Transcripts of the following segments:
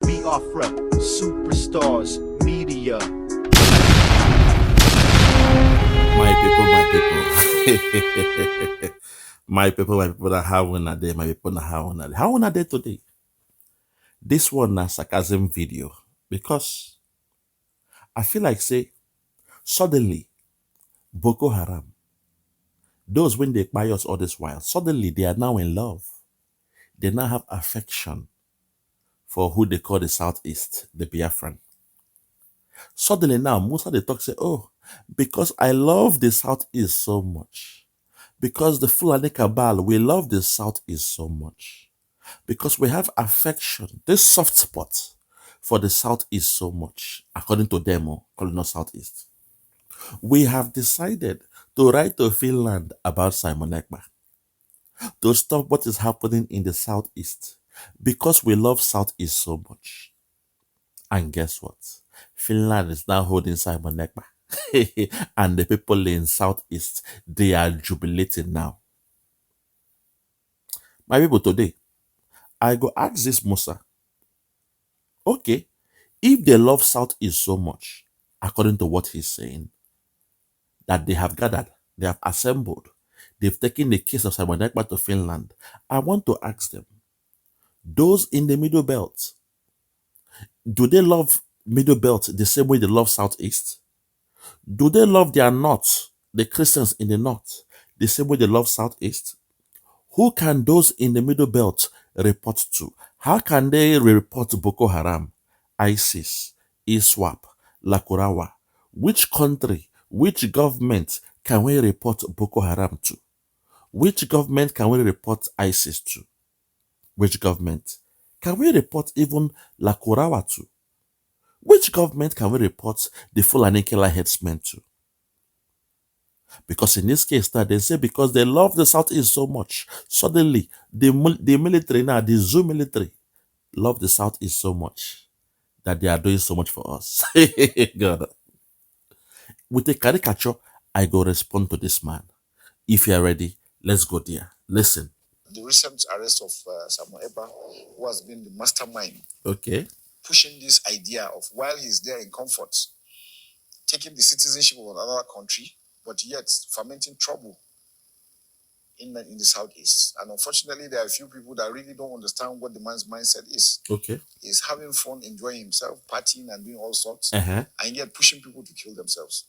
Biafra, superstars, media. My people. My people that have one a day, my people that have one a day. How one a day today? This one a sarcasm video because I feel like say suddenly Boko Haram, those when they buy us all this while, suddenly they are now in love. They now have affection for who they call the Southeast, the Biafran. Suddenly now, Musa they talk say, oh, because I love the Southeast so much. Because the Fulani Cabal, we love the Southeast so much. Because we have affection, this soft spot for the Southeast so much, according to them, calling us Southeast. We have decided to write to Finland about Simon Ekpa, to stop what is happening in the Southeast, because we love Southeast so much. And guess what? Finland is now holding Simon Ekpa. And the people in Southeast, they are jubilating now. My people, today, I go ask this Musa, okay, if they love Southeast so much, according to what he's saying, that they have gathered, they have assembled, they've taken the case of Simon Ekpa to Finland, I want to ask them, those in the Middle Belt, do they love Middle Belt the same way they love Southeast? Do they love their North, the Christians in the North, the same way they love Southeast? Who can those in the Middle Belt report to? How can they report Boko Haram, ISIS, ISWAP, Lakurawa? Which country, which government can we report Boko Haram to? Which government can we report ISIS to? Which government? Can we report even Lakurawa to? Which government can we report the Fulani killer headsmen to? Because in this case, now they say because they love the Southeast so much, suddenly the military now, the Zoo military, love the Southeast so much that they are doing so much for us. God. With a caricature, I go respond to this man. If you are ready, let's go there. Listen. The recent arrest of Samuel Ekpa, who has been the mastermind, Okay. pushing this idea of while he's there in comfort, taking the citizenship of another country, but yet fermenting trouble in the Southeast. And unfortunately, there are a few people that really don't understand what the man's mindset is. Okay. He's having fun, enjoying himself, partying and doing all sorts, Uh-huh. and yet pushing people to kill themselves.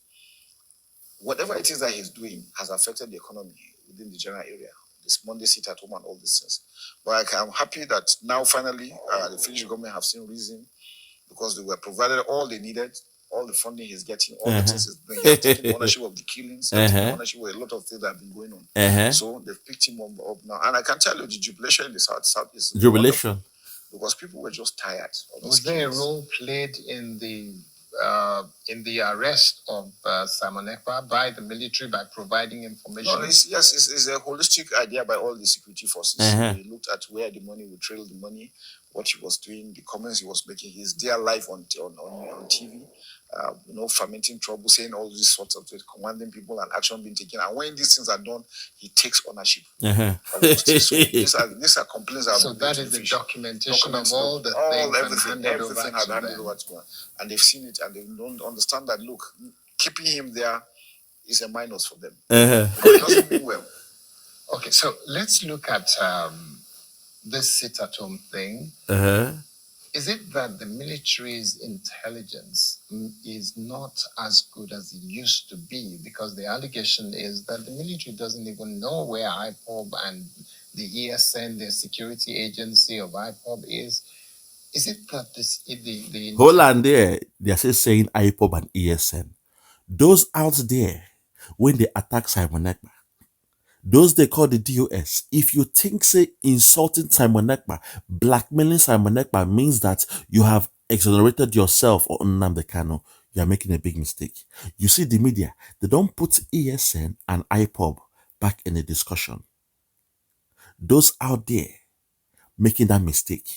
Whatever it is that he's doing has affected the economy within the general area. This Monday sit at home and all these things. But I'm happy that now finally the Finnish government have seen reason, because they were provided all they needed, all the funding he's getting, all the things he's doing. He has taken ownership of the killings, taken ownership of a lot of things that have been going on. So they've picked him up now. And I can tell you the jubilation in the South is jubilation wonderful, because people were just tired of Was there a role played in the arrest of Simon Ekpa by the military by providing information? No, it's a holistic idea by all the security forces. They looked at where the money, we trailed the money, what he was doing, the comments he was making. He's there live on TV, fermenting trouble, saying all these sorts of things, commanding people and action being taken. And when these things are done, he takes ownership of those things. So these are complaints. So that is the documentation of all the things everything had handed over to them. And they've seen it, and they don't understand that, look, keeping him there is a minus for them. It doesn't mean well. Okay, so let's look at this sit-at-home thing. Is it that the military's intelligence is not as good as it used to be? Because the allegation is that the military doesn't even know where IPOB and the ESN, the security agency of IPOB is. Is it that the Hold on there. They are still saying IPOB and ESN. Those out there, when they attack Simon Ekpa, those they call the DOS. If you think, say, insulting Simon Ekpa, blackmailing Simon Ekpa means that you have exonerated yourself or Nnamdi Kanu, you are making a big mistake. You see, the media, they don't put ESN and IPOB back in the discussion. Those out there making that mistake,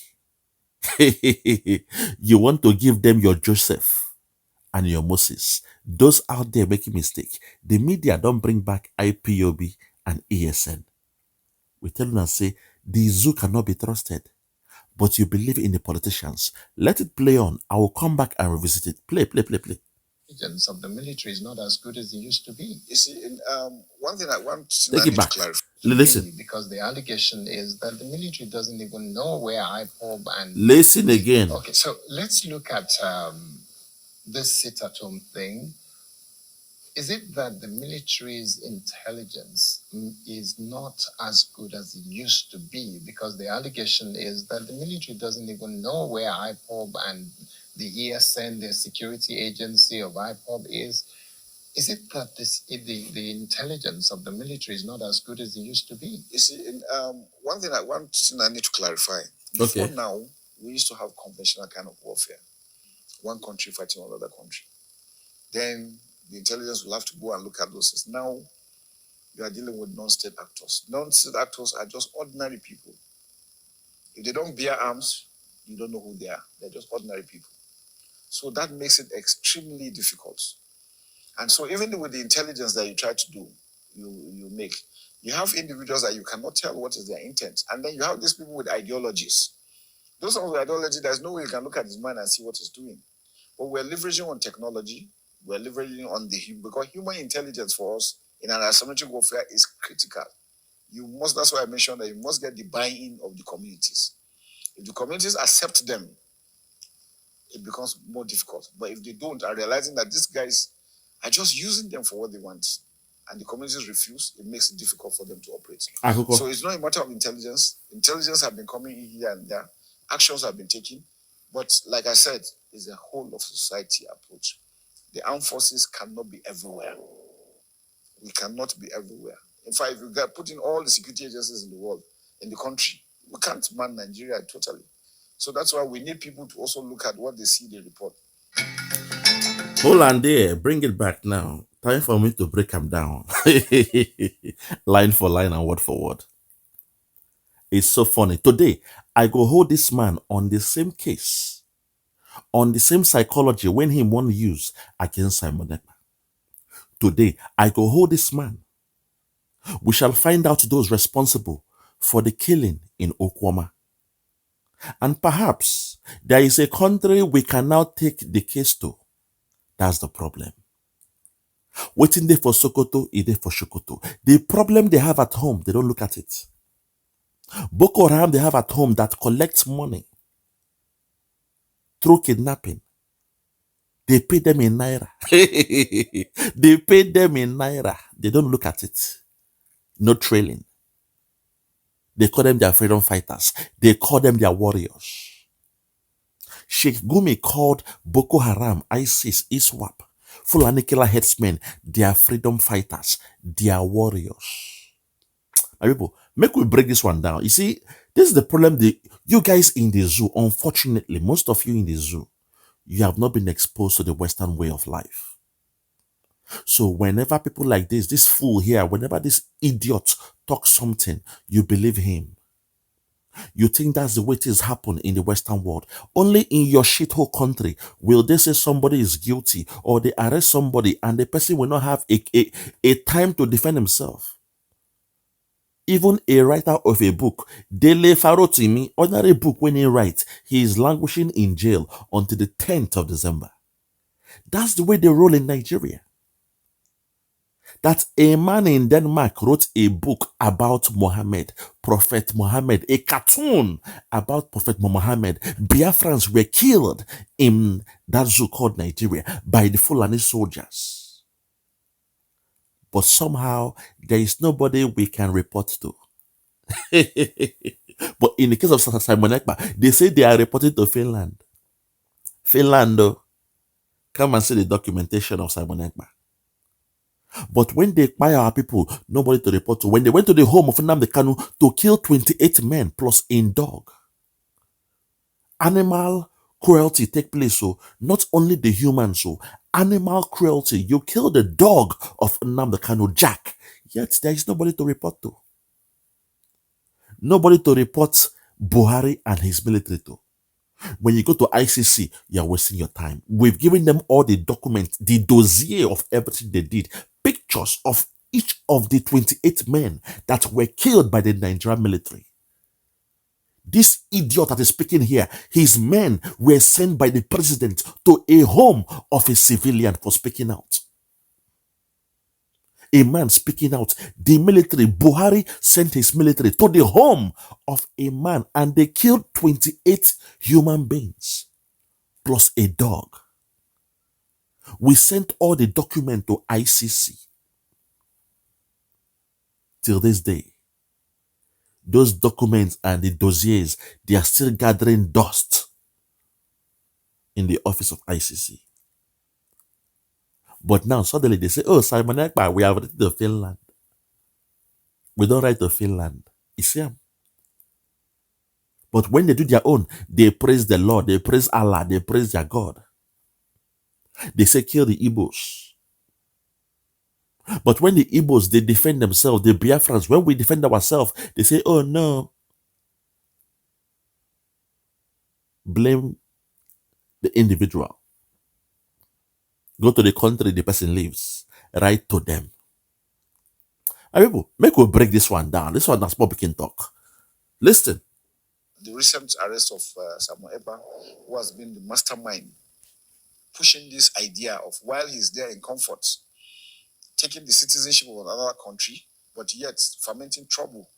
you want to give them your Joseph and your Moses. Those out there making mistake. The media don't bring back IPOB and ESN. We tell them and say, the zoo cannot be trusted. but you believe in the politicians. Let it play on. I will come back and revisit it. Play. Intelligence of the military is not as good as it used to be. You see, one thing I want Take it back. to clarify. Listen. Because the allegation is that the military doesn't even know where IPOB and... Listen again. Okay, so let's look at this sit-at-home thing. Is it that the military's intelligence is not as good as it used to be? Because the allegation is that the military doesn't even know where IPOB and the ESN, the security agency of IPOB is. Is it that the intelligence of the military is not as good as it used to be? You see, one thing I need to clarify. Before now, we used to have conventional kind of warfare. One country fighting another country. Then the intelligence will have to go and look at those things. Now, you are dealing with non-state actors. Non-state actors are just ordinary people. If they don't bear arms, you don't know who they are. They're just ordinary people. So that makes it extremely difficult. And so even with the intelligence that you try to do, you have individuals that you cannot tell what is their intent. And then you have these people with ideologies. Those are with ideology, there's no way you can look at his mind and see what he's doing. But we're leveraging on technology. We're leveraging on because human intelligence for us in an asymmetric warfare is critical. That's why I mentioned that you must get the buy-in of the communities. If the communities accept them, it becomes more difficult. But if they don't, are realizing that these guys are just using them for what they want, and the communities refuse, it makes it difficult for them to operate. So it's not a matter of intelligence. Intelligence have been coming in here and there. Actions have been taken. But like I said, it's a whole of society approach. The armed forces cannot be everywhere. We cannot be everywhere. In fact, if you put in all the security agencies in the world, in the country, we can't man Nigeria totally. So that's why we need people to also look at what they see, they report. Hold on there. Bring it back now. Time for me to break them down. Line for line and word for word. It's so funny. Today, I go hold this man on the same case, on the same psychology when he want to use against Simon Ekpa. Today, I go hold this man. We shall find out those responsible for the killing in Okwama. And perhaps there is a country we can now take the case to. That's the problem. Waiting there for Sokoto, is there for Sokoto. The problem they have at home, they don't look at it. Boko Haram they have at home that collects money through kidnapping. They pay them in Naira. They pay them in Naira. They don't look at it. No trailing. They call them their freedom fighters. They call them their warriors. Sheikh Gumi called Boko Haram, ISIS, ISWAP, Fulani killer headsmen, their freedom fighters, their warriors. My people, make we break this one down. You see, this is the problem. You guys in the zoo, unfortunately, most of you in the zoo, you have not been exposed to the Western way of life. So whenever people like this fool here, whenever this idiot talks something, you believe him. You think that's the way things happen in the Western world. Only in your shithole country will they say somebody is guilty or they arrest somebody and the person will not have a time to defend himself. Even a writer of a book, Dele Farotimi, ordinary book when he writes, he is languishing in jail until the 10th of December. That's the way they roll in Nigeria. That a man in Denmark wrote a book about Muhammad, Prophet Muhammad, a cartoon about Prophet Muhammad. Biafrans were killed in that zoo called Nigeria by the Fulani soldiers. But somehow, there is nobody we can report to. But in the case of Simon Ekpa, they say they are reporting to Finland. Finland, though, come and see the documentation of Simon Ekpa. But when they buy our people, nobody to report to. When they went to the home of Nnamdi Kanu to kill 28 men plus a dog, animal cruelty take place. So not only the humans, so animal cruelty. You kill the dog of Nnamdi Kanu, Jack. Yet there is nobody to report to. Nobody to report Buhari and his military to. When you go to ICC, you're wasting your time. We've given them all the documents, the dossier of everything they did, pictures of each of the 28 men that were killed by the Nigerian military. This idiot that is speaking here, his men were sent by the president to a home of a civilian for speaking out. A man speaking out. The military, Buhari sent his military to the home of a man and they killed 28 human beings plus a dog. We sent all the documents to ICC. Till this day, those documents and the dossiers, they are still gathering dust in the office of ICC. But now suddenly they say, oh, Simon Ekpa, we have written to Finland. We don't write to Finland. You see them? But when they do their own, they praise the Lord, they praise Allah, they praise their God. They say kill the Igbos. But when the Igbos, they defend themselves, the Biafrans, when we defend ourselves, they say, oh no, blame the individual. Go to the country the person lives. Write to them. And people, make we break this one down. This one that's more we can talk. Listen. The recent arrest of Samuel Ekpa, who has been the mastermind pushing this idea of while he's there in comfort, taking the citizenship of another country, but yet fermenting trouble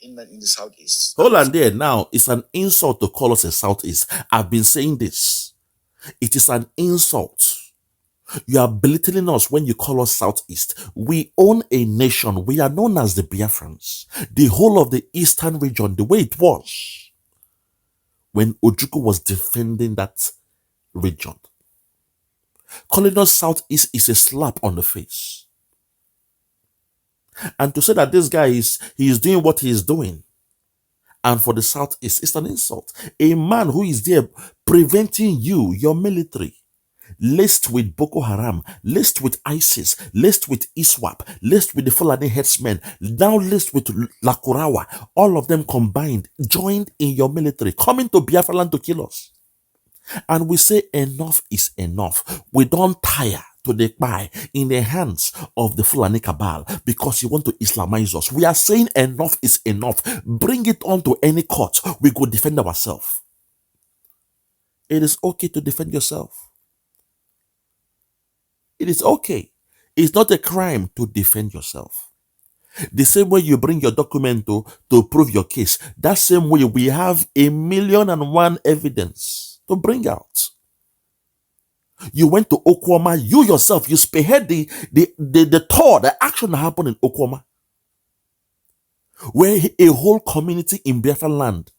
in the Southeast. Hold on there. Now, it's an insult to call us a Southeast. I've been saying this. It is an insult. You are belittling us when you call us Southeast. We own a nation. We are known as the Biafrans. The whole of the eastern region, the way it was when Ojukwu was defending that region. Calling us Southeast is a slap on the face. And to say that this guy is doing what he is doing, and for the Southeast, it's an insult. A man who is there preventing you, your military, laced with Boko Haram, laced with ISIS, laced with ISWAP, laced with the Fulani headsmen, now laced with Lakurawa, all of them combined, joined in your military, coming to Biafra land to kill us. And we say enough is enough. We don't tire to the buy in the hands of the Fulani cabal because you want to Islamize us. We are saying enough is enough. Bring it on to any court. We go defend ourselves. It is okay to defend yourself. It is okay. It's not a crime to defend yourself. The same way you bring your document to prove your case, that same way we have 1,000,001 evidence to bring out. You went to Okwama, you yourself, you spearhead the tour, the action that happened in Okwama, where a whole community in Biafra land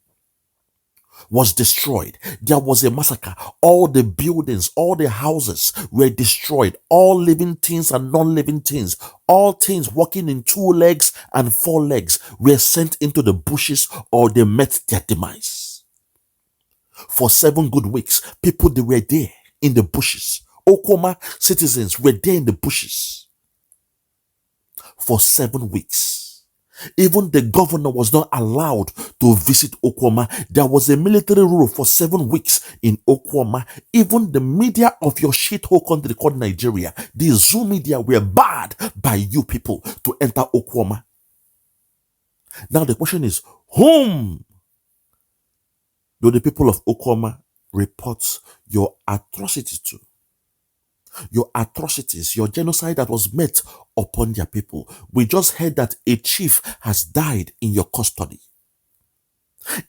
was destroyed. There was a massacre. All the buildings, all the houses were destroyed. All living things and non-living things, all things walking in 2 legs and 4 legs were sent into the bushes or they met their demise. For 7 good weeks, people, they were there in the bushes. Okoma citizens were there in the bushes for 7 weeks. Even the governor was not allowed to visit Okwama. There was a military rule for 7 weeks in Okwama. Even the media of your shithole country called Nigeria, the Zoom media, were barred by you people to enter Okwama. Now the question is, whom do the people of Okwama report your atrocities to? Your atrocities, your genocide that was met upon their people. We just heard that a chief has died in your custody.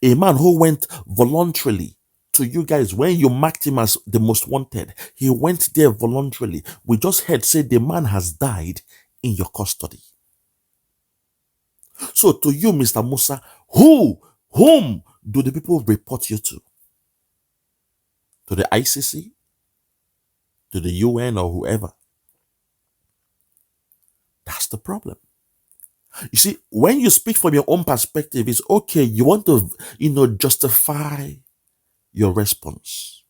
A man who went voluntarily to you guys when you marked him as the most wanted. He went there voluntarily. We just heard say the man has died in your custody. So to you, Mr. Musa, whom do the people report you to? To the ICC? To the UN or whoever? That's the problem. You see, when you speak from your own perspective, it's okay. You want to, justify your response.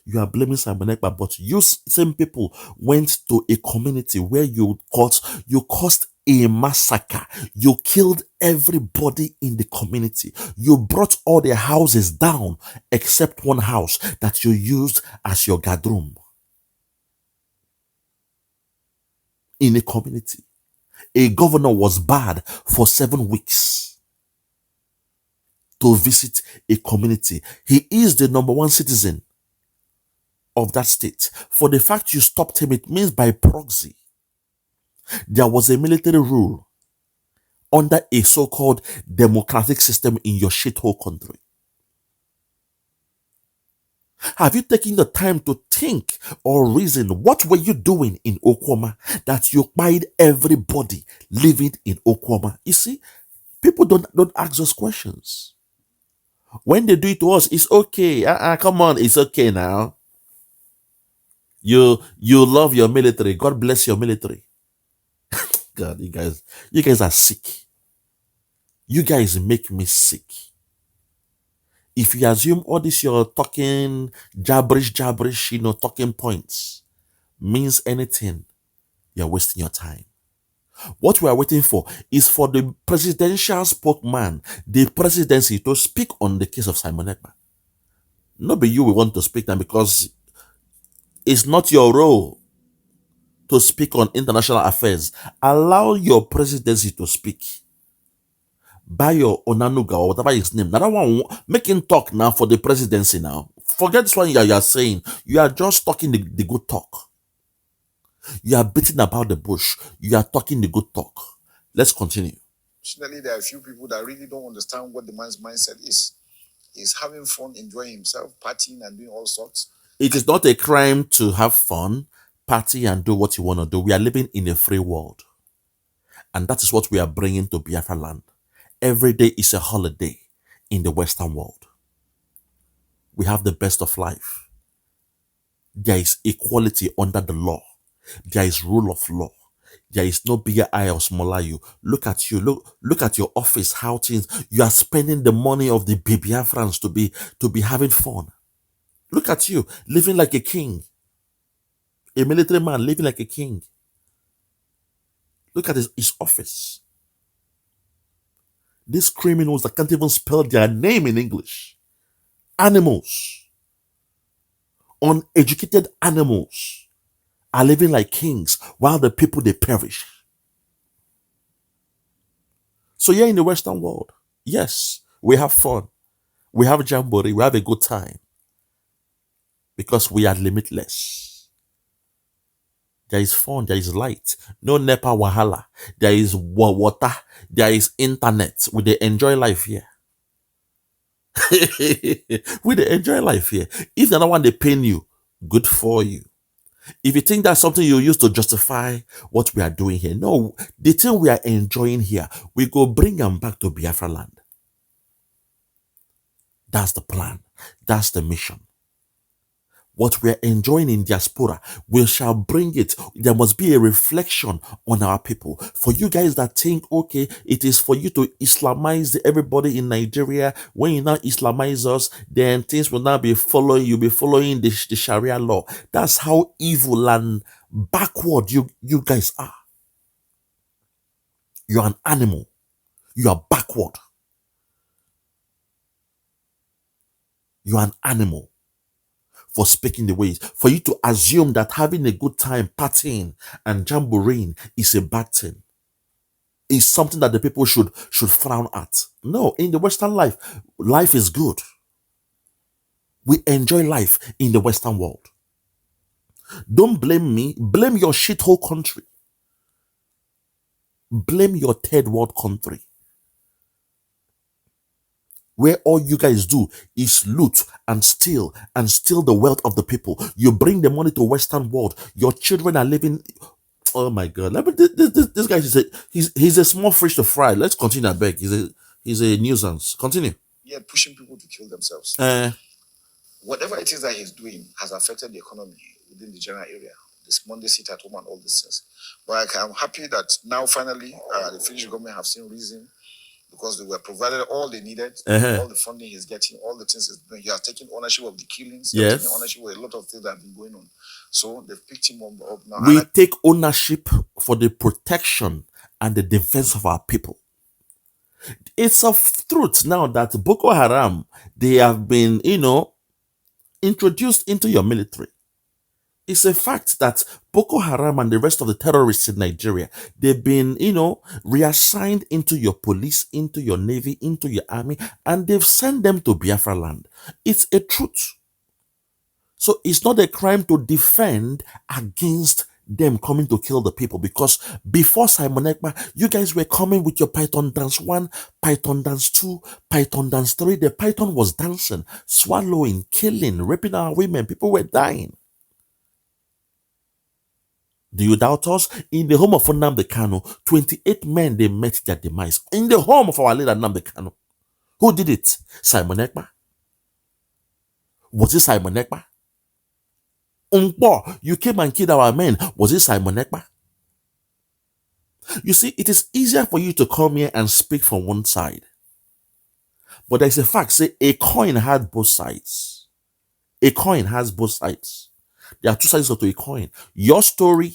You are blaming Simon Ekpa, but you same people went to a community where you caused a massacre. You killed everybody in the community. You brought all the houses down except one house that you used as your guard room. In a community, a governor was barred for 7 weeks. to visit a community. He is the number one citizen of that state. For the fact you stopped him, it means by proxy, there was a military rule under a so-called democratic system in your shithole country. Have you taken the time to think or reason what were you doing in Okwama that you occupied everybody living in Okwama? You see, people don't ask those questions. When they do it to us, it's okay. Come on, it's okay now. You love your military. God bless your military. God, you guys are sick. You guys make me sick. If you assume all this you're talking jabberish, talking points means anything, you're wasting your time. What we are waiting for is for the presidential spokesman, the presidency, to speak on the case of Simon Ekpa. Not be you we want to speak now, because it's not your role to speak on international affairs. Allow your presidency to speak. Bayo Onanuga or whatever his name. That one, make him talk now for the presidency now. Forget this one you are saying. You are just talking the good talk. You are beating about the bush. You are talking the good talk. Let's continue. Fortunately, there are a few people that really don't understand what the man's mindset is. He's having fun, enjoying himself, partying and doing all sorts. It is not a crime to have fun, party and do what you want to do. We are living in a free world. And that is what we are bringing to Biafra land. Every day is a holiday in the Western world. We have the best of life. There is equality under the law. There is rule of law. There is no bigger I or smaller you. Look at you. Look at your office, how things. You are spending the money of the Biafrans to be having fun. Look at you, living like a king. A military man living like a king. Look at his office. These criminals that can't even spell their name in English. Animals. Uneducated animals are living like kings while the people, they perish. So here in the Western world, yes, we have fun. We have jamboree. We have a good time. Because we are limitless. There is fun. There is light. No NEPA wahala. There is water. There is internet. We dey enjoy life here. We dey enjoy life here. If the other one they pain you, good for you. If you think that's something you use to justify what we are doing here, no, the thing we are enjoying here, we go bring them back to Biafra land. That's the plan. That's the mission. What we are enjoying in diaspora, we shall bring it. There must be a reflection on our people. For you guys that think, okay, it is for you to Islamize everybody in Nigeria. When you now Islamize us, then things will now be following, you'll be following the Sharia law. That's how evil and backward you guys are. You're an animal. You are backward. You are an animal. For speaking the ways, for you to assume that having a good time, partying and jamboreeing is a bad thing, is something that the people should frown at. No, in the Western life, life is good. We enjoy life in the Western world. Don't blame me, blame your shithole country. Blame your third world country, where all you guys do is loot and steal the wealth of the people. You bring the money to Western world. Your children are living. Oh my God! This guy he's a small fish to fry. Let's continue. I beg. He's a nuisance. Continue. Yeah, pushing people to kill themselves. Whatever it is that he's doing has affected the economy within the general area. This Monday sit at home and all these things. But I'm happy that now finally the Finnish government have seen reason, because they were provided all they needed, all the funding he's getting, all the things he's doing. He has taken ownership of the killings. He has taken ownership of a lot of things that have been going on. So they've picked him up now. We take ownership for the protection and the defense of our people. It's of truth now that Boko Haram, they have been, introduced into your military. It's a fact that Boko Haram and the rest of the terrorists in Nigeria, they've been, reassigned into your police, into your navy, into your army, and they've sent them to Biafra land. It's a truth. So it's not a crime to defend against them coming to kill the people, because before Simon Ekpa, you guys were coming with your Python dance 1, Python dance 2, Python dance 3. The Python was dancing, swallowing, killing, raping our women. People were dying. Do you doubt us? In the home of Nnamdi Kanu, 28 men, they met their demise. In the home of our leader Nnamdi Kanu. Who did it? Simon Ekpa. Was it Simon Ekpa? You came and killed our men. Was it Simon Ekpa? You see, it is easier for you to come here and speak from one side. But there's a fact, say a coin has both sides. A coin has both sides. There are two sides to a coin. Your story,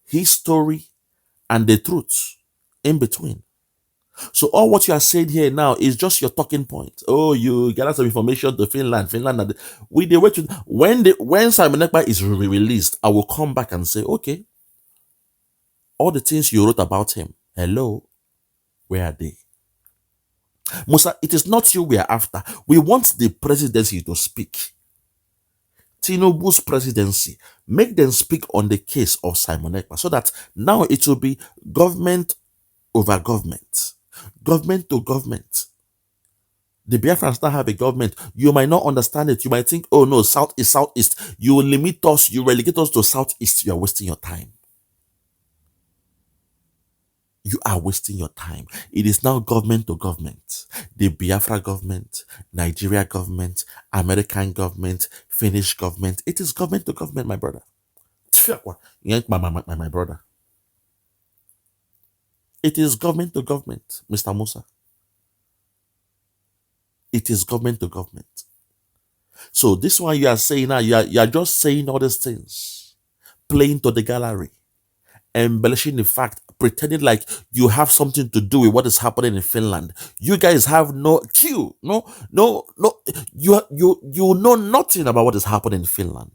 his story, and the truth in between. So all what you are saying here now is just your talking point. Oh, you get some information to Finland. We they wait to when Simon Ekpa is released, I will come back and say, okay, all the things you wrote about him, hello, where are they? Musa, it is not you we are after. We want the presidency to speak. Tinubu's presidency, make them speak on the case of Simon Ekpa, so that now it will be government over government. Government to government. The Biafrans now have a government. You might not understand it. You might think, oh no, South is Southeast. You will limit us, you relegate us to Southeast. You are wasting your time. You are wasting your time. It is now government to government. The Biafra government, Nigeria government, American government, Finnish government. It is government to government, my brother. My brother. It is government to government, Mr. Musa. It is government to government. So this one you are saying now, you are just saying all these things, playing to the gallery, embellishing the fact, pretending like you have something to do with what is happening in Finland. You guys have no clue. No. You know nothing about what is happening in Finland.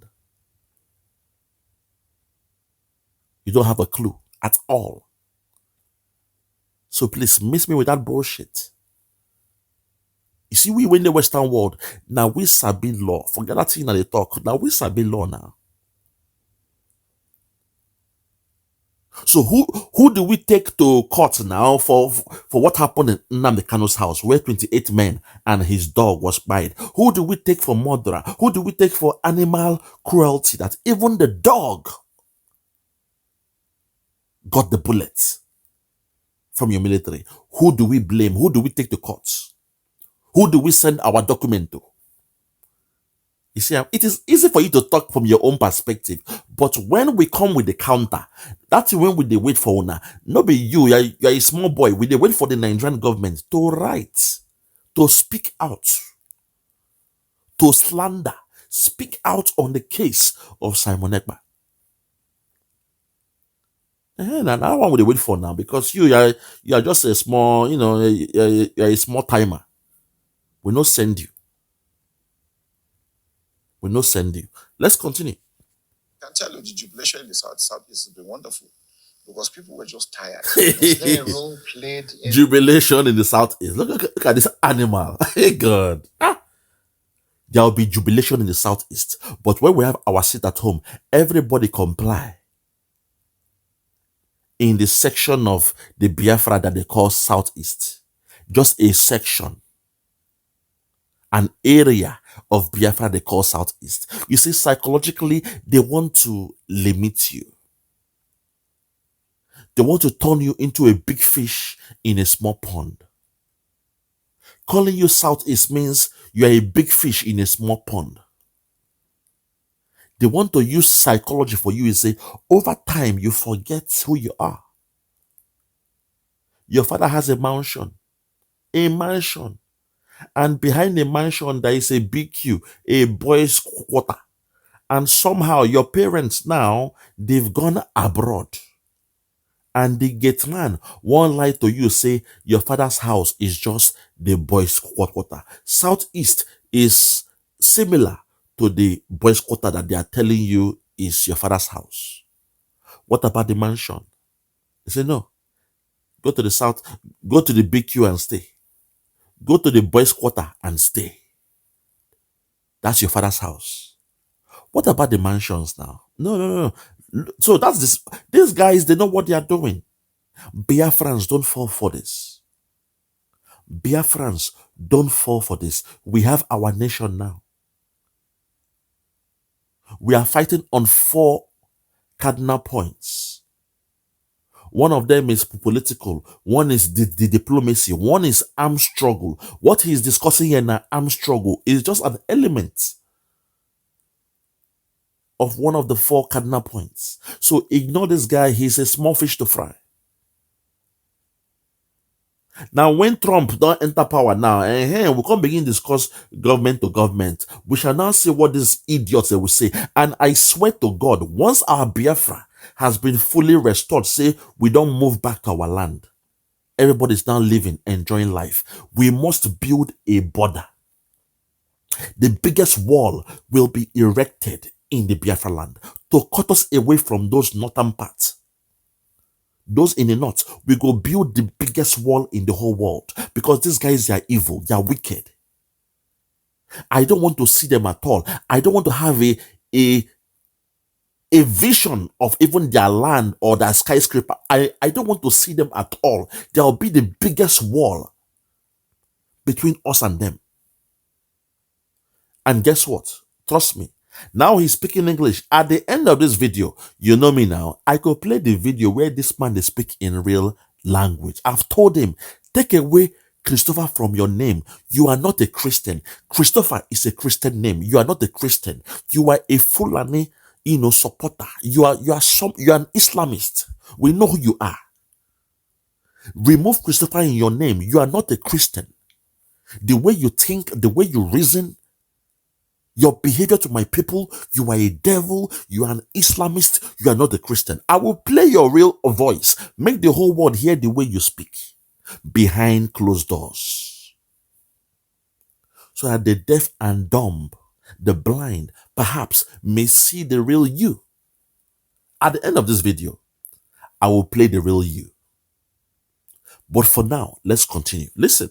You don't have a clue at all. So please miss me with that bullshit. You see, we in the Western world, now we sabi law. Forget that thing that they talk. Now we sabi law now. So who do we take to court now for what happened in Nnamdi Kanu's house, where 28 men and his dog was buried? Who do we take for murderer? Who do we take for animal cruelty, that even the dog got the bullet from your military? Who do we blame? Who do we take to court? Who do we send our document to? You see, it is easy for you to talk from your own perspective, but when we come with the counter, that's when we wait for una. No be you're a small boy. We wait for the Nigerian government to write, to speak out, to slander, speak out on the case of Simon Ekpa. And that one we wait for now, because you are just a small, you're a small timer. We not send you. We not send you. Let's continue. I can tell you the jubilation in the Southeast has been wonderful, because people were just tired. Was there a role played in jubilation in the Southeast? Look at this animal. Hey God. There will be jubilation in the Southeast. But when we have our seat at home, everybody comply in the section of the Biafra that they call Southeast. Just a section. An area of Biafra they call Southeast. You see, psychologically, they want to limit you. They want to turn you into a big fish in a small pond. Calling you Southeast means you are a big fish in a small pond. They want to use psychology for you and say, over time, you forget who you are. Your father has a mansion. And behind the mansion, there is a BQ, a boys' quarter. And somehow your parents now, they've gone abroad. And the gate man won't lie to you, say your father's house is just the boys' quarter. Southeast is similar to the boys' quarter that they are telling you is your father's house. What about the mansion? He said, no. Go to the south, go to the BQ and stay. Go to the boys' quarter and stay. That's your father's house. What about the mansions now? No, no, no, no. So that's this. These guys, they know what they are doing. Biafrans, don't fall for this. Biafrans, don't fall for this. We have our nation now. We are fighting on 4 cardinal points. One of them is political. One is the diplomacy. One is armed struggle. What he is discussing here now, armed struggle, is just an element of one of the 4 cardinal points. So ignore this guy. He's a small fish to fry. Now, when Trump don't enter power now, we can't begin to discuss government to government. We shall now see what these idiots will say. And I swear to God, once our Biafra has been fully restored, say we don't move back to our land. Everybody's now living, enjoying life. We must build a border. The biggest wall will be erected in the Biafra land to cut us away from those northern parts. Those in the north, we go build the biggest wall in the whole world because these guys are evil, they are wicked. I don't want to see them at all. I don't want to have a vision of even their land or their skyscraper. I don't want to see them at all. There will be the biggest wall between us and them. And guess what? Trust me. Now he's speaking English. At the end of this video, you know me now, I could play the video where this man is speaking in real language. I've told him, take away Christopher from your name. You are not a Christian. Christopher is a Christian name. You are not a Christian. You are a Fulani, supporter. You are an Islamist. We know who you are. Remove Christopher in your name. You are not a Christian. The way you think, the way you reason, your behavior to my people, you are a devil, you are an Islamist, you are not a Christian. I will play your real voice. Make the whole world hear the way you speak behind closed doors. So that the deaf and dumb, the blind, perhaps may see the real you. At the end of this video, I will play the real you. But for now, let's continue. Listen.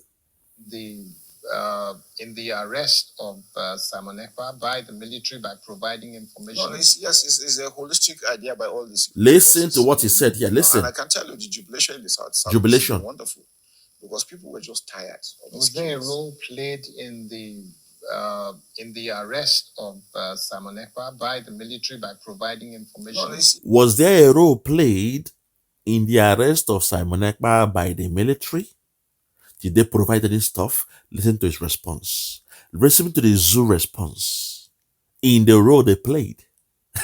In the arrest of Simon Ekpa by the military by providing information. No, it's a holistic idea by all these. Listen to what he said here. Listen. And I can tell you the jubilation in the South Jubilation. is wonderful because people were just tired. Was there a role played in the arrest of Simon Ekpa by the military by providing information? No, was there a role played in the arrest of Simon Ekpa by the military? Did they provide any stuff? Listen to his response. Listen to the zoo response. In the role they played.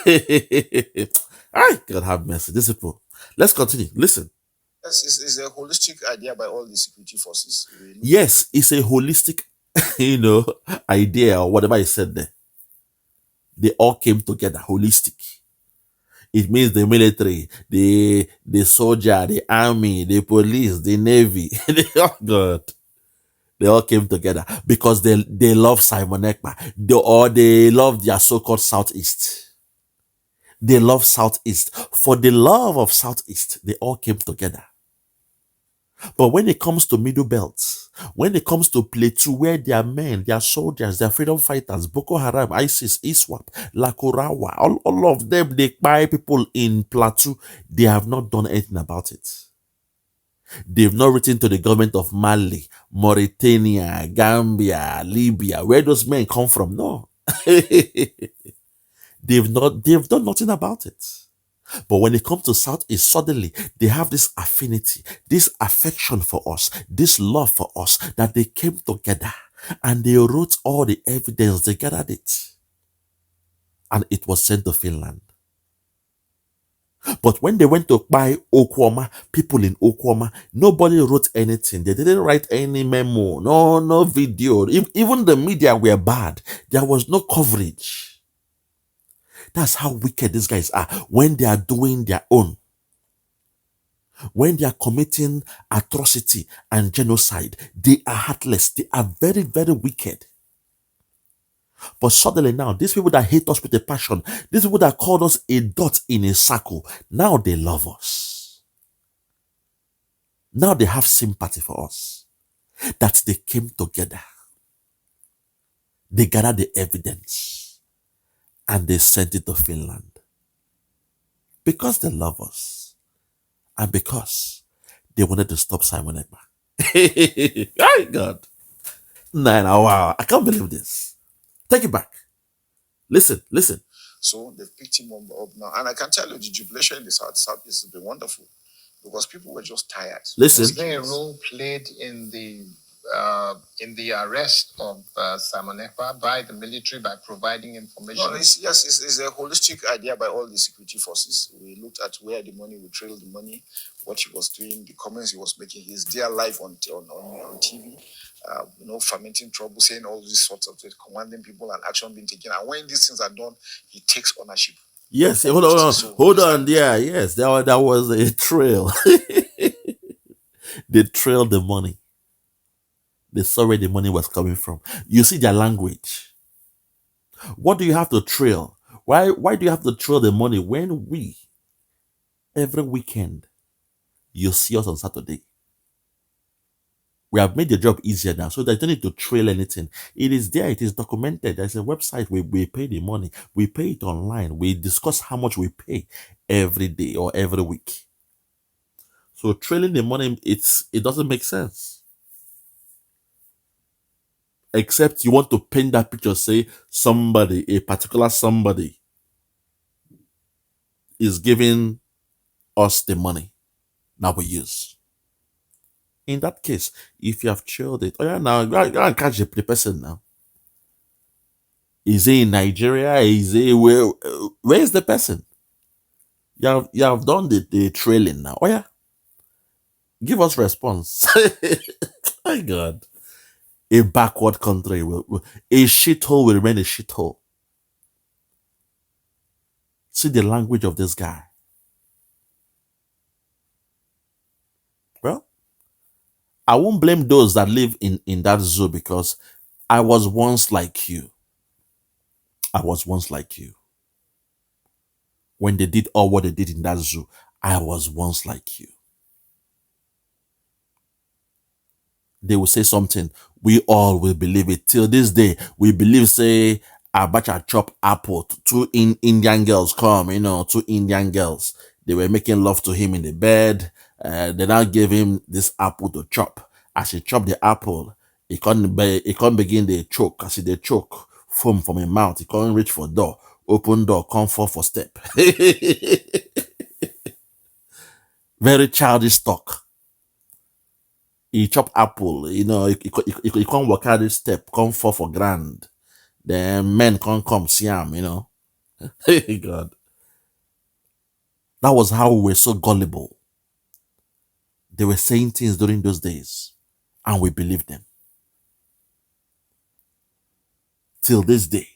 I God have mercy. This people. Let's continue. Listen. Yes, it's a holistic idea by all the security forces. Really. Yes, it's a holistic, idea or whatever he said there. They all came together, holistic. It means the military, the soldier, the army, the police, the navy. Oh God. They all came together because they love Simon Ekpa. They love their so-called Southeast. They love Southeast. For the love of Southeast, they all came together. But when it comes to Middle Belt, when it comes to Plateau, where their men, their soldiers, their freedom fighters, Boko Haram, ISIS, ISWAP, Lakurawa, all of them, they buy people in Plateau, they have not done anything about it. They've not written to the government of Mali, Mauritania, Gambia, Libya, where those men come from. No. They've done nothing about it. But when it comes to Southeast, suddenly they have this affinity, this affection for us, this love for us, that they came together and they wrote all the evidence, they gathered it. And it was sent to Finland. But when they went to buy Okwama, people in Okwama, nobody wrote anything. They didn't write any memo, no video. Even the media were bad. There was no coverage. That's how wicked these guys are when they are doing their own. When they are committing atrocity and genocide, they are heartless. They are very, very wicked. But suddenly now, these people that hate us with a passion, these people that called us a dot in a circle, now they love us. Now they have sympathy for us. That they came together. They gathered the evidence and they sent it to Finland. Because they love us and because they wanted to stop Simon Ekpa. My God. Nah, wow. I can't believe this. Take it back. Listen. So they've picked him up now. And I can tell you the jubilation in the South has been wonderful because people were just tired. Listen. Was there a role played in the arrest of Simon Ekpa by the military by providing information? No, it's a holistic idea by all the security forces. We looked at where the money, we trailed the money, what he was doing, the comments he was making. He's there live on TV, fermenting trouble, saying all these sorts of things, commanding people and action being taken. And when these things are done, he takes ownership. Yes, hold on. Yeah, yes, that was a trail. They trailed the money. They saw where the money was coming from. You see their language. What do you have to trail? Why do you have to trail the money when every weekend, you see us on Saturday? We have made the job easier now, so they don't need to trail anything. It is there. It is documented. There's a website where we pay the money. We pay it online. We discuss how much we pay every day or every week. So trailing the money, it doesn't make sense. Except you want to paint that picture, say a particular somebody is giving us the money that we use. In that case, if you have trailed it, now go and catch the person now. Is he in Nigeria? Is he where is the person? You have done the trailing now. Give us response. My God. A backward country a shithole will remain a shithole. See the language of this guy. Well, I won't blame those that live in that zoo because I was once like you. I was once like you. When they did all what they did in that zoo, I was once like you. They will say something, we all will believe it. Till this day, we believe, say, Abacha chop apple. Two Indian girls come, two Indian girls. They were making love to him in the bed. They now gave him this apple to chop. As he chopped the apple, he can't begin the choke. As he choke, foam from his mouth. He can't reach for door. Open door, come for step. Very childish talk. He chop apple, he can't walk out this step, come fall for grand. Then men can't come see him, Hey God. That was how we were so gullible. They were saying things during those days, and we believed them. Till this day.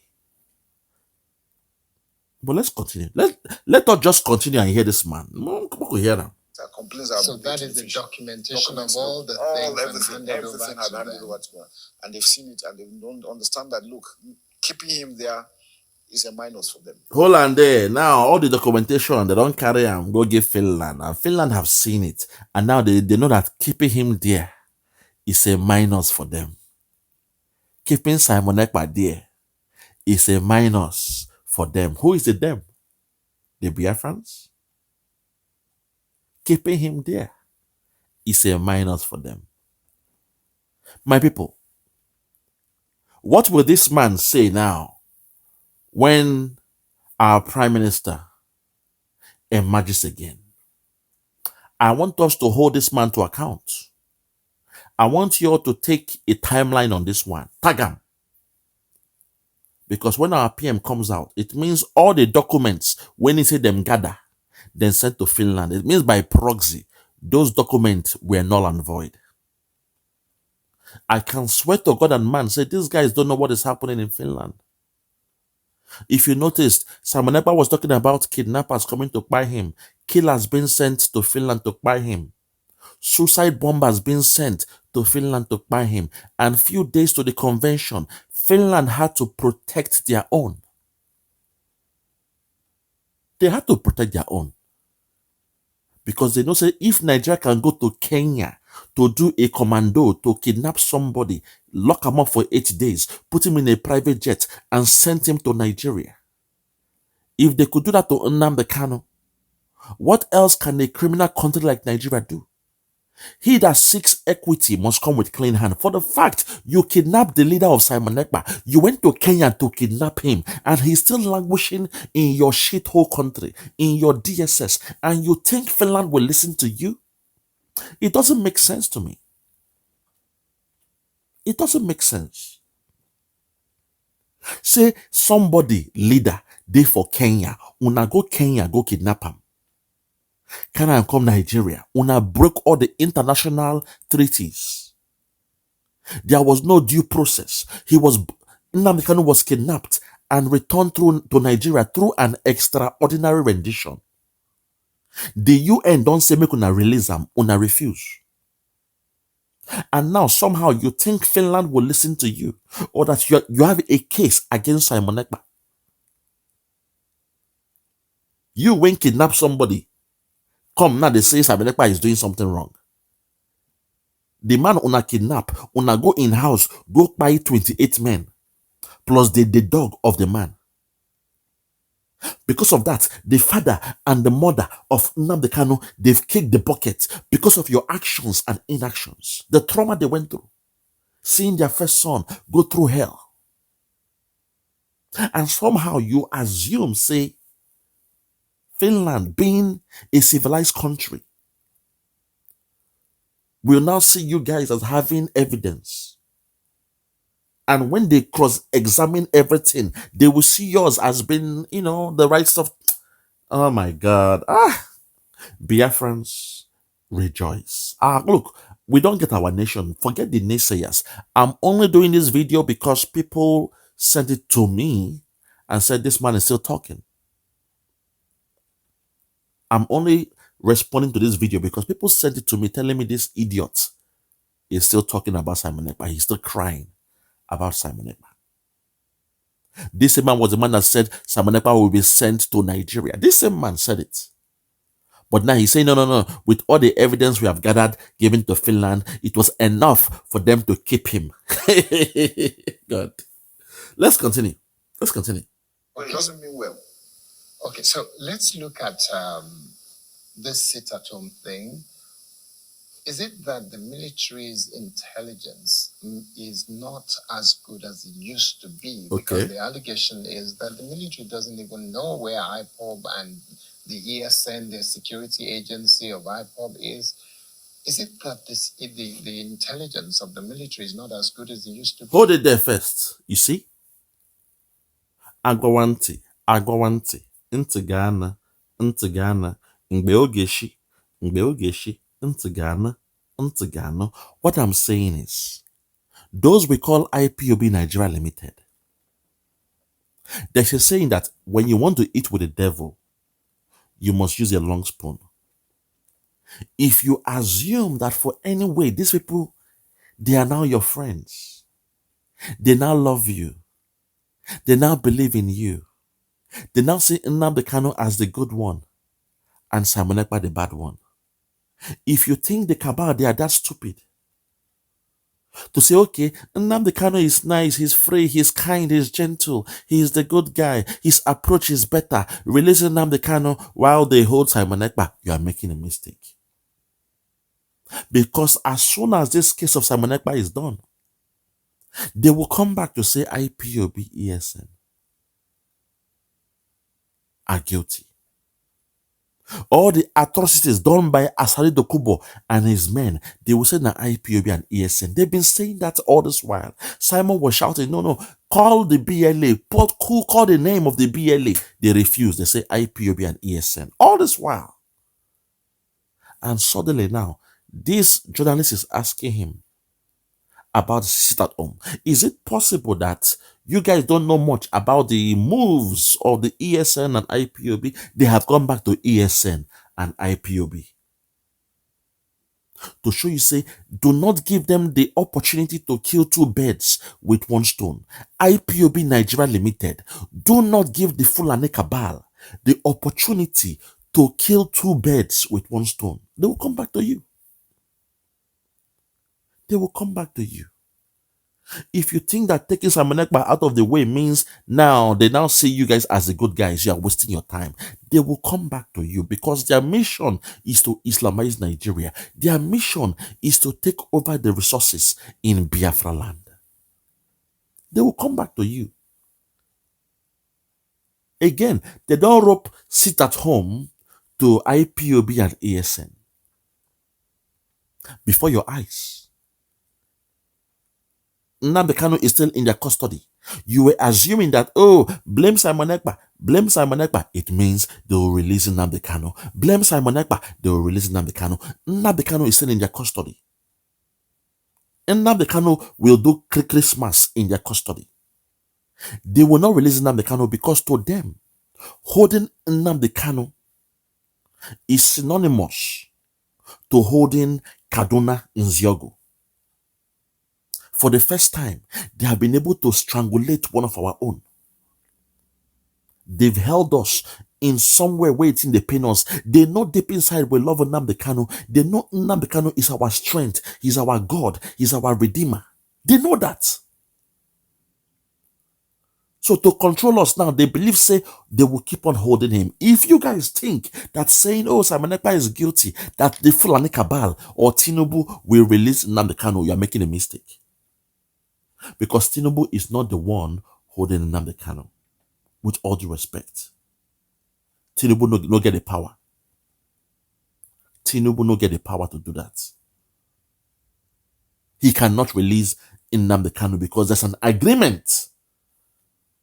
But let's continue. Let us just continue and hear this man. Come on, hear him. So that is the documentation of all the things everything had handed over to them. And they've seen it and they don't understand that, look, keeping him there is a minus for them. Hold on there. Now, all the documentation, they don't carry him, go give Finland. And Finland have seen it. And now they know that keeping him there is a minus for them. Keeping Simon Ekpa there is a minus for them. Who is the them? The Biafrans? Keeping him there is a minus for them. My people, what will this man say now when our Prime Minister emerges again? I want us to hold this man to account. I want you all to take a timeline on this one. Tag him. Because when our PM comes out, it means all the documents, when he said them gather, then sent to Finland. It means by proxy, those documents were null and void. I can swear to God and man, say these guys don't know what is happening in Finland. If you noticed, Simon Ekpa was talking about kidnappers coming to buy him. Killers being sent to Finland to buy him. Suicide bombers being sent to Finland to buy him. And few days to the convention, Finland had to protect their own. They had to protect their own. Because they know say if Nigeria can go to Kenya to do a commando, to kidnap somebody, lock him up for 8 days, put him in a private jet, and send him to Nigeria. If they could do that to Nnamdi Kanu, what else can a criminal country like Nigeria do? He that seeks equity must come with clean hand. For the fact you kidnapped the leader of Simon Ekpa, you went to Kenya to kidnap him, and he's still languishing in your shithole country, in your DSS, and you think Finland will listen to you? It doesn't make sense to me. It doesn't make sense. Say somebody, leader, they for Kenya, una go Kenya, go kidnap him. Can I come Nigeria? Una broke all the international treaties. There was no due process. Nnamdi Kanu was kidnapped and returned to Nigeria through an extraordinary rendition. The UN don't say make una release him, una refuse. And now somehow you think Finland will listen to you, or that you have a case against Simon Ekpa. You went kidnap somebody. Come now, they say Simon Ekpa is doing something wrong. The man una kidnap, una go in house, go buy 28 men, plus the dog of the man. Because of that, the father and the mother of Nnamdi Kanu, they've kicked the bucket because of your actions and inactions. The trauma they went through. Seeing their first son go through hell. And somehow you assume, say, Finland, being a civilized country, will now see you guys as having evidence. And when they cross-examine everything, they will see yours as being, the right stuff. Oh my God. Biafrans, rejoice. Look, we don't get our nation. Forget the naysayers. I'm only doing this video because people sent it to me and said this man is still talking. I'm only responding to this video because people sent it to me telling me this idiot is still talking about Simon Ekpa. He's still crying about Simon Ekpa. This same man was the man that said Simon Ekpa will be sent to Nigeria. This same man said it. But now he's saying, no. With all the evidence we have gathered, given to Finland, it was enough for them to keep him. God. Let's continue. But it doesn't mean well. Okay, so let's look at this sit-at-home thing. Is it that the military's intelligence is not as good as it used to be? Because the allegation is that the military doesn't even know where IPOB and the ESN, the security agency of IPOB is. Is it that the intelligence of the military is not as good as it used to be? Hold it there first. You see? Agwawanti. Ntigana. Mgbe ogeshi. Ntigano. What I'm saying is, those we call IPOB Nigeria Limited, there's a saying that when you want to eat with the devil, you must use a long spoon. If you assume that for any way, these people, they are now your friends, they now love you, they now believe in you, they now see Nnamdi Kanu as the good one and Simon Ekpa the bad one. If you think the cabal, they are that stupid to say, okay, Nnamdi Kanu is nice, he's free, he's kind, he's gentle, he's the good guy, his approach is better, releasing Nnamdi Kanu while they hold Simon Ekpa, you are making a mistake. Because as soon as this case of Simon Ekpa is done, they will come back to say IPOB, ESN are guilty. All the atrocities done by Asari Dokubo and his men, they will say that IPOB and ESN. They've been saying that all this while. Simon was shouting, no, call the BLA, call the name of the BLA. They refuse. They say IPOB and ESN. All this while. And suddenly now, this journalist is asking him about the sit-at-home. Is it possible that you guys don't know much about the moves of the ESN and IPOB? They have gone back to ESN and IPOB. To show you, say, do not give them the opportunity to kill two birds with one stone. IPOB Nigeria Limited, do not give the Fulani cabal the opportunity to kill two birds with one stone. They will come back to you. They will come back to you. If you think that taking Simon Ekpa out of the way means now they now see you guys as the good guys, you are wasting your time. They will come back to you because their mission is to Islamize Nigeria. Their mission is to take over the resources in Biafra land. They will come back to you. Again, they don't rope sit at home to IPOB and ASN before your eyes. Nnamdi Kanu is still in their custody. You were assuming that, oh, blame Simon Ekpa. Blame Simon Ekpa. It means they will release Nnamdi Kanu. Blame Simon Ekpa. They will release Nnamdi Kanu. Nnamdi Kanu is still in their custody. Nnamdi Kanu will do Christmas in their custody. They will not release Nnamdi Kanu because to them, holding Nnamdi Kanu is synonymous to holding Kaduna in Ziogo. For the first time, they have been able to strangulate one of our own. They've held us in somewhere waiting the pain us. They know deep inside we love Nnamdi Kanu. They know Nnamdi Kanu is our strength. He's our God. He's our Redeemer. They know that. So to control us now, they believe, say, they will keep on holding him. If you guys think that saying, oh, Simon Ekpa is guilty, that the Fulani Cabal or Tinubu will release Nnamdi Kanu, you are making a mistake. Because Tinubu is not the one holding Nnamdi Kanu. With all due respect. Tinubu no get the power. Tinubu no get the power to do that. He cannot release Nnamdi Kanu because there's an agreement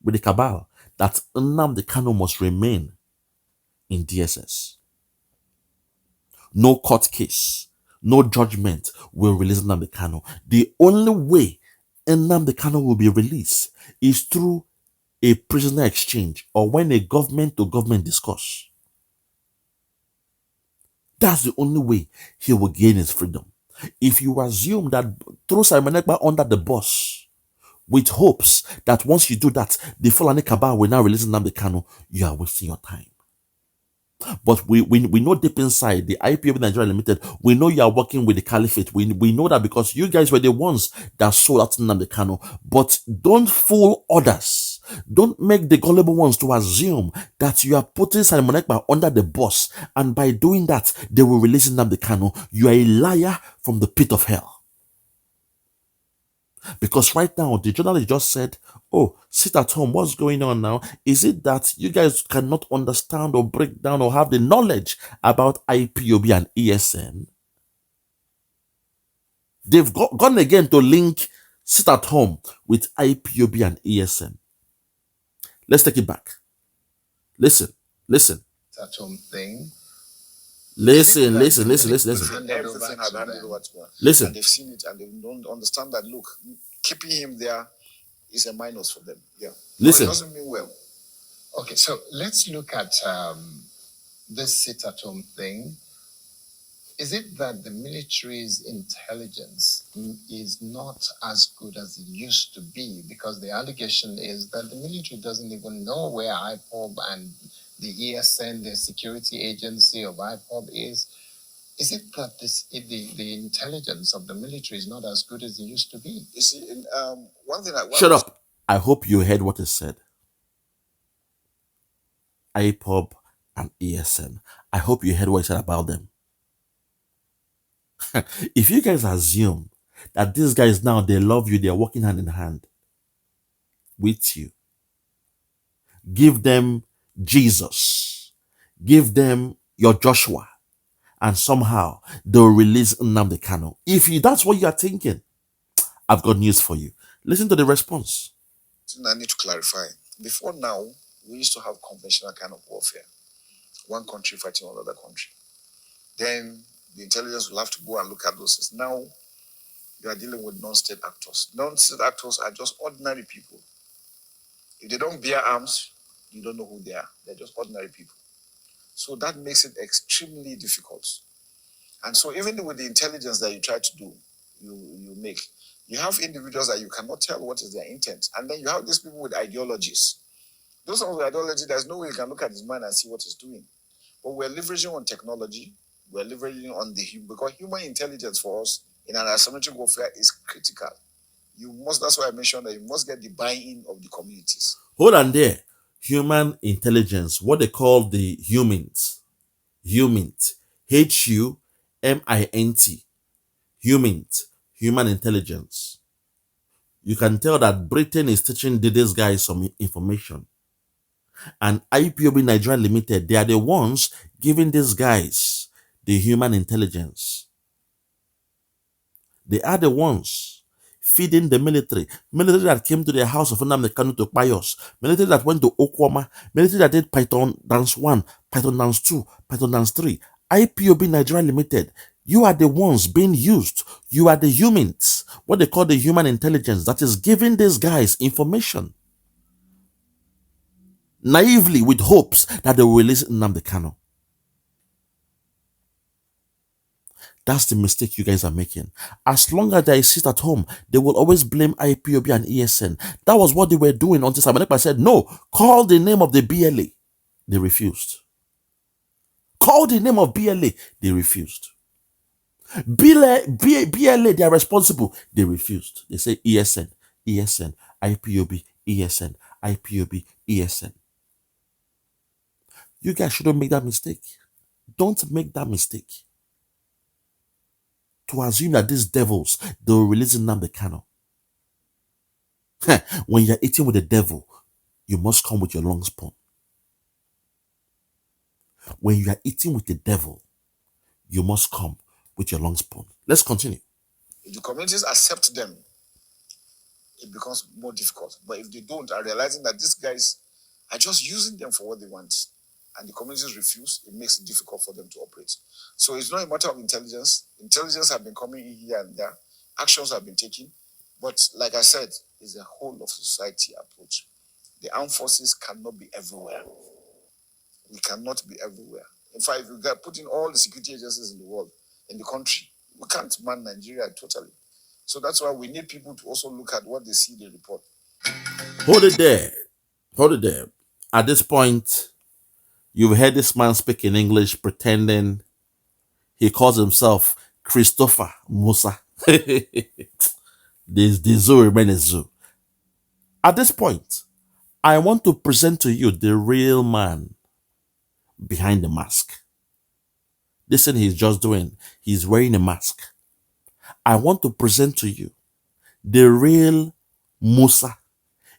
with the cabal that Nnamdi Kanu must remain in DSS. No court case, no judgment will release Nnamdi Kanu. The only way Nnamdi Kanu will be released is through a prisoner exchange or when a government to government discuss. That's the only way he will gain his freedom. If you assume that throw Simon Ekpa under the bus with hopes that once you do that, the Fulani Cabal will now release Nnamdi Kanu, you are wasting your time. But we know deep inside the IPOB Nigeria Limited, we know you are working with the caliphate. We know that because you guys were the ones that sold out Nnamdi Kanu. But don't fool others. Don't make the gullible ones to assume that you are putting Simon Ekpa under the bus, and by doing that, they will release Nnamdi Kanu. You are a liar from the pit of hell. Because right now, the journalist just said, oh, sit at home, what's going on now? Is it that you guys cannot understand or break down or have the knowledge about IPOB and ESN? They've gone again to link sit at home with IPOB and ESN. Let's take it back. Listen. Sit at home thing. Listen. Everything has handed over to them. Listen. And they've seen it and they don't understand that, look, keeping him there is a minus for them. Yeah. Listen. No, it doesn't mean well. Okay, so let's look at this sit at home thing. Is it that the military's intelligence is not as good as it used to be? Because the allegation is that the military doesn't even know where IPOB and the ESN, the security agency of IPOB is. Is it that the intelligence of the military is not as good as it used to be? You see, one thing Shut up. I hope you heard what is said. IPOB and ESN. I hope you heard what he said about them. If you guys assume that these guys now, they love you, they're working hand in hand with you, give them Jesus, give them your Joshua, and somehow they'll release Nnamdi Kanu. If that's what you are thinking, I've got news for you. Listen to the response. I need to clarify. Before now, we used to have conventional kind of warfare. One country fighting another country. Then the intelligence will have to go and look at those things. Now, you are dealing with non-state actors. Non-state actors are just ordinary people. If they don't bear arms, you don't know who they are. They're just ordinary people. So that makes it extremely difficult. And so even with the intelligence that you try to do, you make, you have individuals that you cannot tell what is their intent. And then you have these people with ideologies. Those are with ideology, there's no way you can look at his mind and see what he's doing. But we're leveraging on technology, we're leveraging on because human intelligence for us in an asymmetric warfare is critical. That's why I mentioned that you must get the buy-in of the communities. Hold on there. Human intelligence, what they call the humans. Humint. H-U-M-I-N-T. Humint. Human intelligence. You can tell that Britain is teaching these guys some information. And IPOB Nigeria Limited, they are the ones giving these guys the human intelligence. They are the ones feeding the military that came to the house of Nnamdi Kanu to Payos, military that went to Okwama, military that did Python Dance 1, Python Dance 2, Python Dance 3. IPOB Nigeria Limited, you are the ones being used. You are the humans, what they call the human intelligence that is giving these guys information. Naively with hopes that they will release Nnamdi Kanu. That's the mistake you guys are making. As long as they sit at home, they will always blame IPOB and ESN. That was what they were doing until Simon Ekpa said, no, call the name of the BLA. They refused. Call the name of BLA. They refused. BLA, they are responsible. They refused. They say ESN, ESN, IPOB, ESN, IPOB, ESN. You guys shouldn't make that mistake. Don't make that mistake. To assume that these devils, they will release Nnamdi Kanu. When you're eating with the devil, you must come with your long spoon. When you are eating with the devil, you must come with your long spoon. Let's continue. If the communities accept them, it becomes more difficult. But if they don't, are realizing that these guys are just using them for what they want, and the communities refuse, it makes it difficult for them to operate. So it's not a matter of intelligence. Intelligence have been coming in here and there. Actions have been taken. But like I said, it's a whole of society approach. The armed forces cannot be everywhere. We cannot be everywhere. In fact, if you put in all the security agencies in the world, in the country, we can't man Nigeria totally. So that's why we need people to also look at what they see in the report. Hold it there. Hold it there. At this point, you've heard this man speak in English pretending he calls himself Ekpa Musa. The zoo remains zoo. At this point, I want to present to you the real man behind the mask. This thing he's just doing, he's wearing a mask. I want to present to you the real Musa,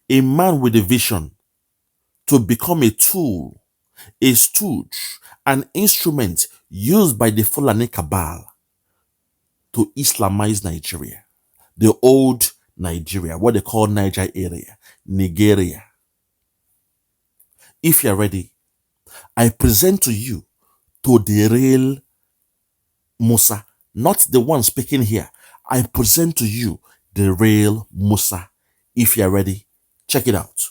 a man with a vision to become a tool, a stooge, an instrument used by the Fulani cabal to Islamize Nigeria, the old Nigeria, what they call Niger area, Nigeria. If you're ready, I present to you to the real Musa, not the one speaking here. I present to you the real Musa. If you're ready, check it out.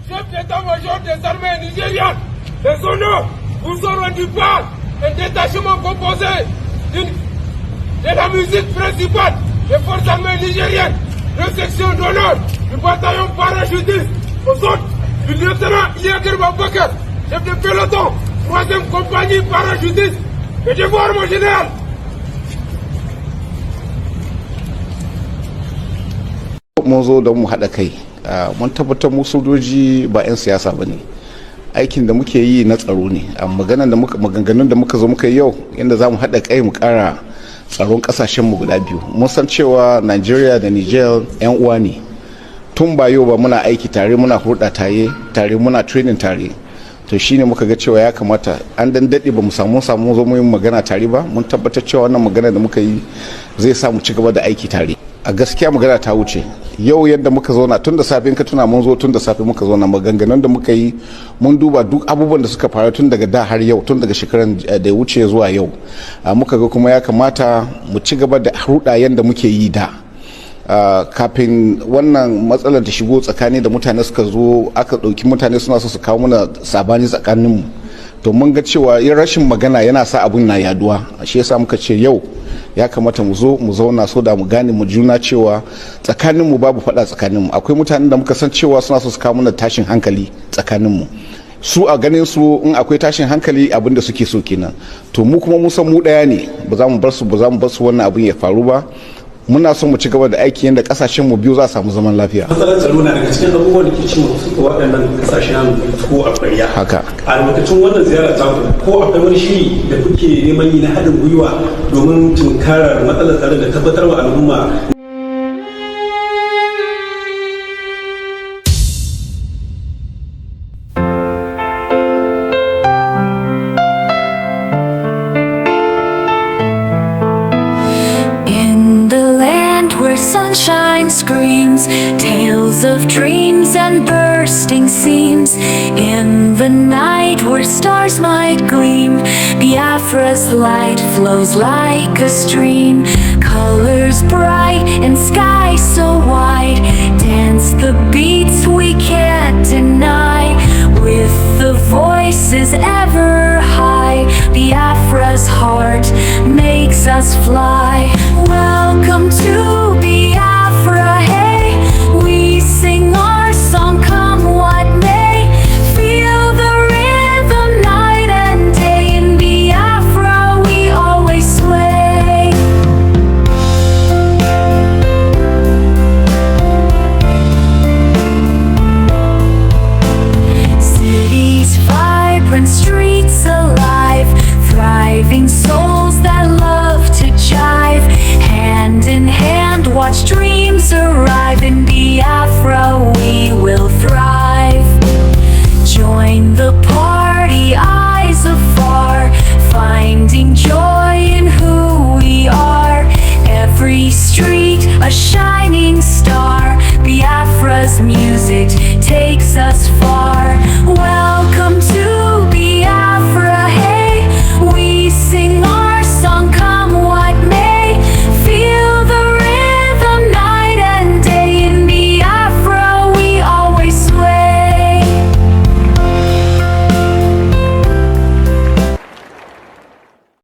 Chef d'état-major des armées nigériennes, les honneurs vous auront du part un détachement composé de la musique principale des forces armées nigériennes, de section d'honneur du bataillon parachutiste, aux autres du lieutenant Ekpa Bakar, chef de peloton, 3e compagnie parachutiste, et de voir mon général. Mun zo da mu haɗa kai, mun tabbatar mu sojoji ba 'yan siyasa ba ne. Aikin da muke yi na tsaro ne, maganganun da muka zo muka yi yau inda za mu haɗa kai mu ƙara tsaron ƙasashenmu guda biyu. Mun san cewa Nigeria da Niger 'yan uwa ne. Tun ba yau ba muna aiki tare, muna hulɗa tare, muna training tare. To shine muka ga cewa ya kamata an dan daɗe ba mu samu zo mu yi magana tare ba, mun tabbatar cewa wannan magana da muka yi zai sa mu ci gaba da aiki tare. A gaskiya magana ta wuce. Yau yadda muka zauna tun da safe, in ka tuna mun zo tun da safe muka zauna, maganganun da muka yi mun duba duk abubuwan da suka faru tun daga da har yau, tun daga shekaran da ya wuce zuwa yau. Muka ga kuma ya kamata mu ci gaba da hulɗa yadda muke yi da. kafin wannan matsalar ta shigo tsakani da mutane suka zo aka ɗauki mutane suna so su kawo mana sabani tsakaninmu, to mun ga cewa yin rashin magana yana sa abun na yaduwa. Shi yasa muka ce yau ya kamata mu zo mu zauna so da mu gane mu juna cewa tsakaninmu babu faɗa tsakaninmu. Akwai mutanen da muka san cewa suna so su kawo mana tashin hankali tsakaninmu, su a ganin su in akwai tashin hankali abinda suke so kenan. To mu kuma mun san mu ɗaya ne, ba za mu bar su wannan abin ya faru ba. Muna son mu ci gaba da aiki yadda kasashen mu biyu za su samu zaman lafiya. Matsalar tsaro na daga cikin abubuwan da ke cin suka waɗannan kasashen ko a ƙarya. Haka. A lokacin wannan ziyara ta ko akwai wani shiri da kuke neman yi na haɗin gwiwa domin tunkarar matsalar tsaro da tabbatar wa al'umma. Sunshine screams, tales of dreams and bursting seams. In the night where stars might gleam, Biafra's light flows like a stream. Colors bright and sky so wide, dance the beats we can't deny. With the voices ever high, Biafra's heart makes us fly. Welcome to Biafra, hey, we sing our song, come what may. Feel the rhythm night and day, in Biafra we always sway. Cities vibrant, streets alive, thriving souls that love to jive. Hand in hand, watch dreams arrive. In Biafra we will thrive. Join the party, eyes afar, finding joy in who we are. Every street a shining star, Biafra's music takes us far. Well,